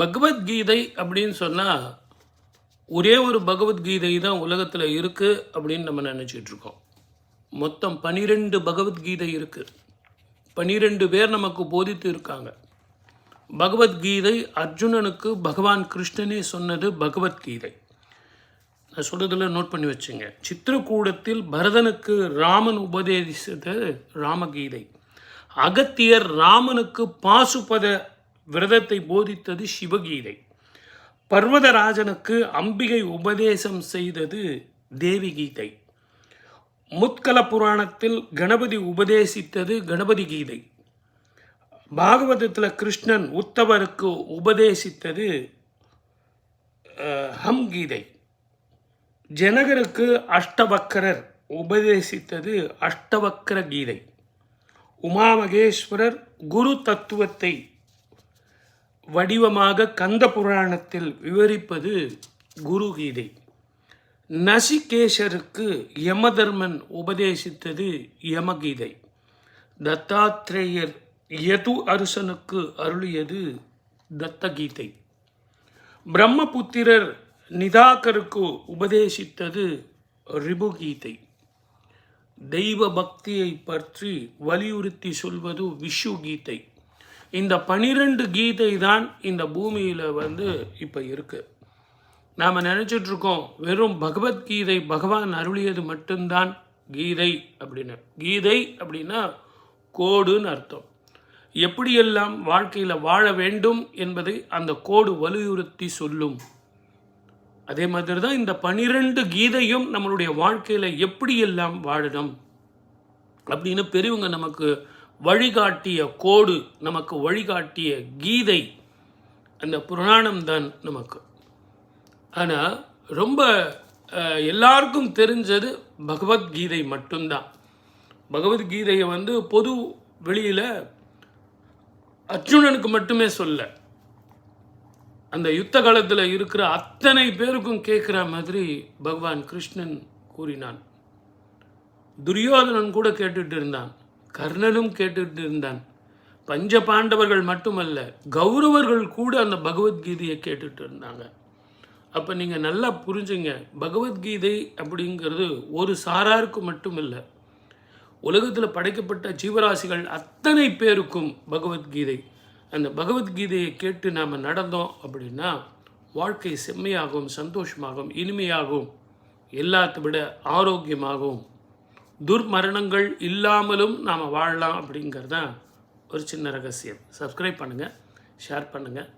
பகவத்கீதை அப்படின்னு சொன்னால் ஒரே ஒரு பகவத்கீதை தான் உலகத்தில் இருக்குது அப்படின்னு நம்ம நினச்சிட்டு இருக்கோம். மொத்தம் 12 பகவத்கீதை இருக்குது. 12 பேர் நமக்கு போதித்து இருக்காங்க. பகவத்கீதை அர்ஜுனனுக்கு பகவான் கிருஷ்ணனே சொன்னது பகவத்கீதை. நான் சொல்கிறதில் நோட் பண்ணி வச்சுங்க. சித்திரக்கூடத்தில் பரதனுக்கு ராமன் உபதேசித்தது ராமகீதை. அகத்தியர் ராமனுக்கு பாசுபத விரதத்தை போதித்தது சிவகீதை. பர்வதராஜனுக்கு அம்பிகை உபதேசம் செய்தது தேவி கீதை. முத்கல புராணத்தில் கணபதி உபதேசித்தது கணபதி கீதை. பாகவதத்தில் கிருஷ்ணன் உத்தவருக்கு உபதேசித்தது ஹம் கீதை. ஜனகருக்கு அஷ்டவக்கரர் உபதேசித்தது அஷ்டவக்கர கீதை. உமாமகேஸ்வரர் குரு தத்துவத்தை வடிவமாக கந்த புராணத்தில் விவரிப்பது குரு கீதை. நசிகேஷருக்கு யமதர்மன் உபதேசித்தது யமகீதை. தத்தாத்ரேயர் யது அரசனுக்கு அருளியது தத்தகீதை. பிரம்மபுத்திரர் நிதாகருக்கு உபதேசித்தது ரிபுகீதை. தெய்வ பக்தியை பற்றி வலியுறுத்தி சொல்வது விஷு கீதை. இந்த 12 கீதை தான் இந்த பூமியில் இப்போ இருக்குது. நாம் நினச்சிட்ருக்கோம் வெறும் பகவத்கீதை பகவான் அருளியது மட்டும்தான் கீதை அப்படின்னு. கீதை அப்படின்னா கோடுன்னு அர்த்தம். எப்படியெல்லாம் வாழ்க்கையில் வாழ வேண்டும் என்பதை அந்த கோடு வலியுறுத்தி சொல்லும். அதே மாதிரி தான் இந்த 12 கீதையும் நம்மளுடைய வாழ்க்கையில் எப்படியெல்லாம் வாழணும் அப்படின்னு பெரியவங்க நமக்கு வழிகாட்டிய கோடு, நமக்கு வழிகாட்டிய கீதை அந்த புராணம் தான் நமக்கு. ஆனால் ரொம்ப எல்லாருக்கும் தெரிஞ்சது பகவத்கீதை மட்டும்தான். பகவத்கீதையை பொது வெளியில் அர்ஜுனனுக்கு மட்டுமே சொல்ல, அந்த யுத்த காலத்தில் இருக்கிற அத்தனை பேருக்கும் கேட்குற மாதிரி பகவான் கிருஷ்ணன் கூறினான். துரியோதனன் கூட கேட்டுட்டு இருந்தான், கர்ணனும் கேட்டுட்டு இருந்தான். பஞ்ச பாண்டவர்கள் மட்டுமல்ல, கௌரவர்கள் கூட அந்த பகவத்கீதையை கேட்டுட்டு இருந்தாங்க. அப்போ நீங்கள் நல்லா புரிஞ்சுங்க, பகவத்கீதை அப்படிங்கிறது ஒரு சாராருக்கு மட்டும் இல்லை, உலகத்தில் படைக்கப்பட்ட ஜீவராசிகள் அத்தனை பேருக்கும் பகவத்கீதை. அந்த பகவத்கீதையை கேட்டு நாம் நடந்தோம் அப்படின்னா வாழ்க்கை செம்மையாகவும் சந்தோஷமாகவும் இனிமையாகவும் எல்லாத்தை விட ஆரோக்கியமாகவும் துர்மரணங்கள் இல்லாமலும் நாம் வாழலாம் அப்படிங்கிறது தான் ஒரு சின்ன ரகசியம். சப்ஸ்கிரைப் பண்ணுங்கள், ஷேர் பண்ணுங்கள்.